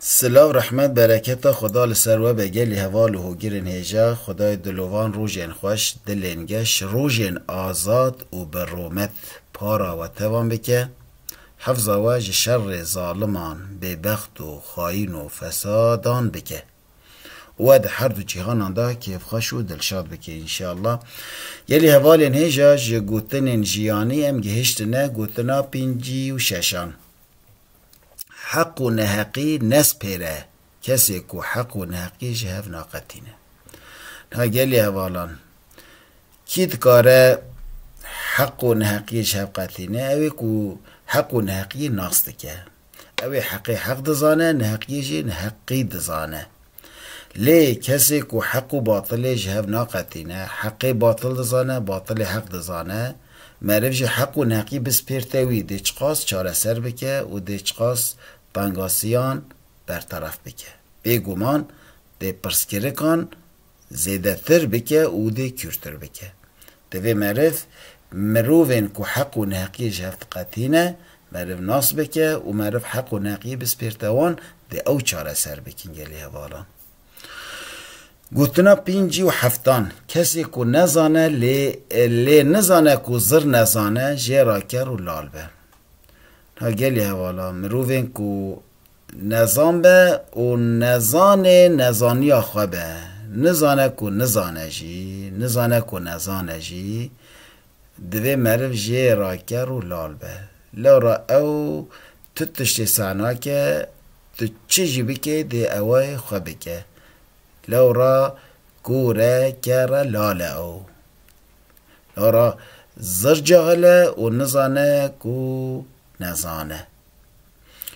سلاو رحمت برکت خدا لسر و بگلی هوال و گیرن هیجا خدای دلوان روژن خوش دلنگش روژن آزاد و برومت پارا و توان بکه حفظ و شر ظالمان ببخت و خاین و فسادان بکه و ده هر دو جهان دا کیف خوش و دلشاد بکه انشاءالله. یلی هوالین هیجا جه گوتنین جیانی ام گهشت نه گوتنا پینجی و ششان حق و نحقی نسپیره کسی کو حق و نحقی جهف ناقتینه نا گلی هوالان کید کاره حق و نحقی جهف قتینه اوی کو حق و نحقی ناقص که اوی حقی حق دزانه نحقی جه نحقی دزانه لی کسی کو حق و باطل جهف ناقتینه حقی باطل دزانه باطل حق دزانه معرف جه حق و نحقی بسپیرتوی ده چقاس چاره سر بکه و ده چقاس بانگاسیان برطرف بکه بگومان ده پرسکره کن زیده تر بکه و ده کورتر بکه دوی معرف مروفین که حق و نحقی جهفت قطینه معرف ناس بکه و معرف حق و نحقی بسپیرتوان ده او چاره سر بکن گلی هوالا گوتنا پینجی و هفتان کسی که نزانه لی نزانه که زر نزانه جه راکر و لال به ها گلی هوالا مروفین که نزان به و نزانی خوابه نزانه که نزانه جی نزانه که نزانه جی دوی معرف جه راکر و لال به لورا او تتشتی سعنا که تو چی بکه ده اوای خوابه که لورا کوره کره لاله او لورا زر جهله و نزانه کو نزانه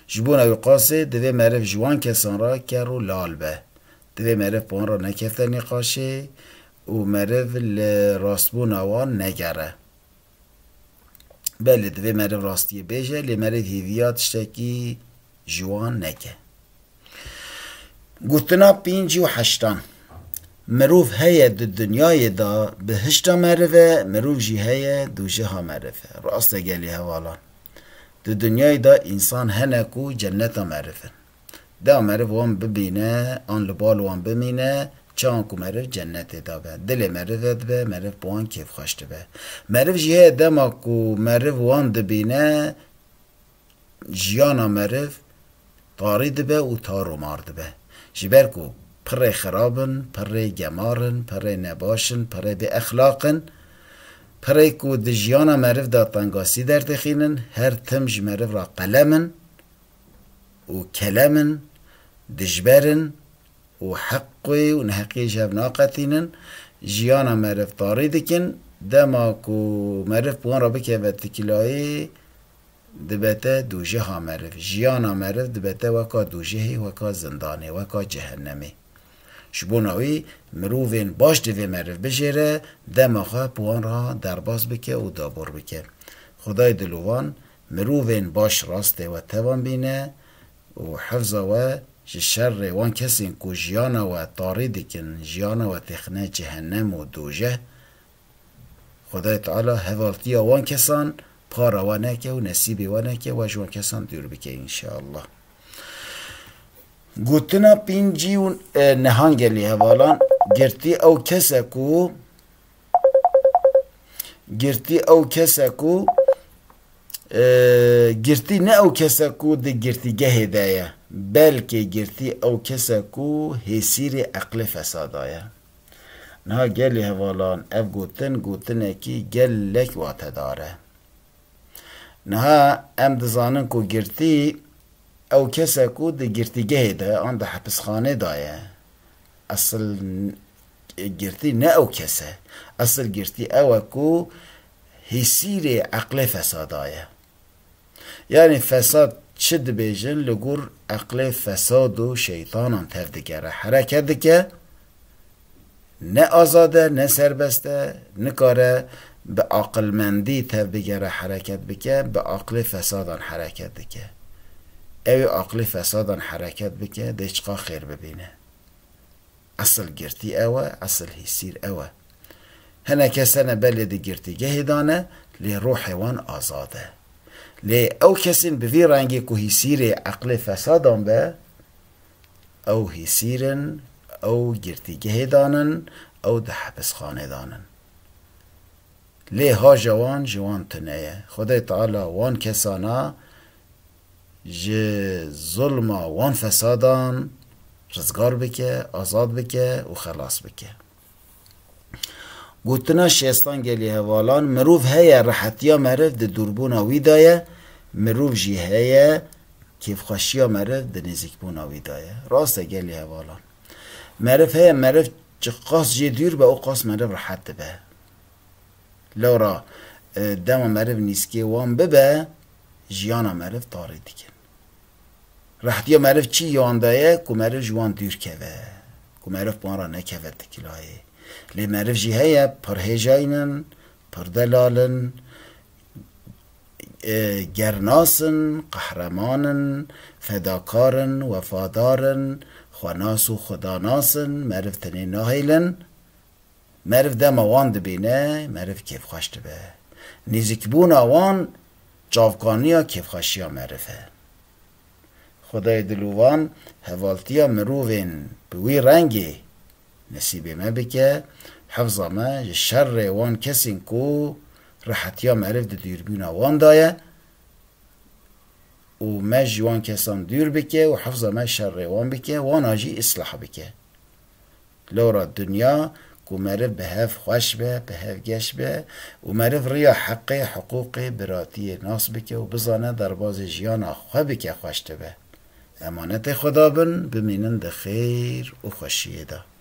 جبون اوی قاسه دوی معرف جوان کسان را کرو لال به دوی معرف بان را نکفته نقاشه و معرف راستبون اوان نگره بله دوی معرف راستی بیجه لی معرف هیویات شتکی جوان نکه گوتنا پینجی و هشتان مروف هیا دو دنیای دا به هشتا معرفه مروف جی هیا دو جها معرفه راست گلی حوالان دو دنیای دا انسان هنکو جنت معرفه دا معرف وان ببینه آن لبال وان بمینه چان کو معرف جنت دا به دل معرفت به معرف بوان کیف خوشت به معرف جی هیا دما کو معرف وان دبینه جیانا معرف طارید به و تارو مارد به جبر کو پر خرابن پر گمارن پر نباشن پر به اخلاقن پر کو د جیانا معرف دا تنگاسی در دخینن هر تمج معرف را قلمن و کلمن دجبرن و حقی و نحقی جب ناقتینن جیانا معرف طاری دکن دما کو معرف بوان را بکه و تکلایی دبته دوجه ها معرف جیانا معرف دبته وکا دوجهی وکا زندانه وکا جهنمی شبوناوی مروفین باش دوی معرف بجیره دماغه پوان را درباز بکه و دابور بکه خدای دلوان مروفین باش راسته و توان بینه و حفظه و شر وان کسین که جیانا و طاری دکن جیانا و تخنه جهنم و دوجه خدای تعالی حوالتی وان کسان پارا وانکه و نصیبی وانکه و جوان کسان دور بکه انشاءالله. گوتنا پینجی و نهان گلی هوالان گرتی او کسکو گرتی نه او کسکو ده گرتی گه دایه بلکه گرتی او کسکو حسیر عقل فسادایه نه گلی هوالان اف گوتن اکی گل لک واته داره نه ام دزانن کو گرتی او کسا کو ده گرتیگه ده آن ده حبسخانه دایه اصل گرتی نه او کسا اصل گرتی او کو حسیر عقل فسادایه یعنی فساد چد بیجن لگور عقل فساد و شیطانان تفدگره حرکت دکه نه آزاده نه سربسته نه کاره به عقلمندی تفدگره حرکت بکه به عقل فسادان حرکت دکه اوی عقل فسادان حرکت بکه ده چقا خیر ببینه اصل گرتی اوه اصل حسیر اوه هنه کسانه بله ده گرتی گه دانه لی روح وان آزاده لی او کسین بوی رنگی که حسیر عقل فسادان به او هیسیرن او گرتیگه دانن او ده حبس خانه دانن لی ها جوان تنه خدای تعالی وان کسانا ظلم وان فسادان رزگار بکه آزاد بکه و خلاص بکه گوتنا شیستان گلی هوالان مروف هیا راحتیا مرف ده دوربونا ویدایه مروف جی هیا کیف خوشیا مرف ده نزیکبونا ویدایه راست گلی هوالان مرف هیا مرف چه قاس جی دور به او قاس مرف راحت به لورا دم مرف نیسکی وان ببه جیانا مرف تاری دیگن راحتیا مرف چی یاندایه که مرف جوان دور که که مرف بارا نکه تکلایه لی معرف جی هیا پرهیجاینن پردلالن گرناسن قهرمانن فداکارن وفادارن خواناس و خداناسن معرف تنی ناهیلن معرف دم آوان دبینه معرف کیف خوش دبه نیزیکبون آوان جاوکانیا کیف خوشیا معرفه خدای دلوان حوالتیا مروفین بوی رنگی نصیبه ما بکه حفظه ما شر وان کسین کو راحتیا معرف ده دیربیون وان دایه و ما جوان کسان دور بکه و حفظه ما شر وان بکه وان آجی اصلاح بکه لورا دنیا کو معرف به هف خوش به هف گش به و معرف ریا حقوق براتی ناس بکه و بزانه در باز جیان خواه بکه خوشته به امانت خدا بن بمینن ده خیر و خوشیه ده